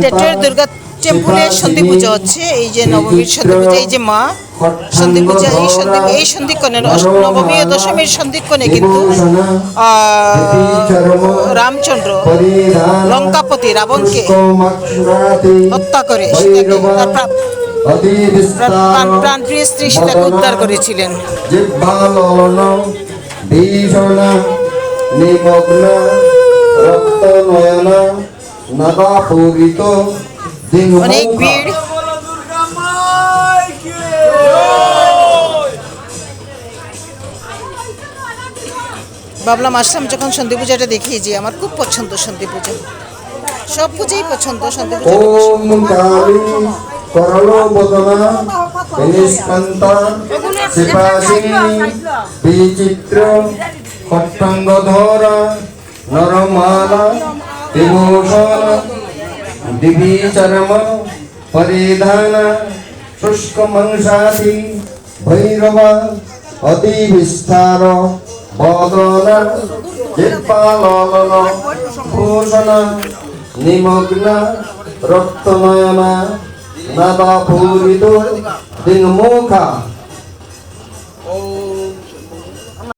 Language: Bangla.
টেটের দুর্গা টেম্পলে সন্ধি পূজা হচ্ছে। এই যে নবমীর সন্ধি পূজা, এই যে মা সন্ধি পূজা, এই সন্ধিক্ষণে নবমী ও দশমীর সন্ধিক্ষণে কিন্তু রামচন্দ্র লঙ্কাপতি রাবণকে হত্যা করে প্রাণপ্রিয় স্ত্রী সীতাকে উদ্ধার করেছিলেন। অনেক ভিড়। ভাবলাম আসলাম যখন সন্ধি পূজাটা দেখি, যে আমার খুব পছন্দ সন্ধি পূজা, সব পূজাই পছন্দ, সন্ধি পূজা বিচিত্র খট্টাঙ্গধরা নরমালা বিভূষণ দিবি চরম পরিধান শুষ্ক মংসাদি ভৈরব অতি বিস্তার বদন জিহ্বালন ভূষণ নিমগ্ন রক্তনয়ন নদপূরিত দিংমুখা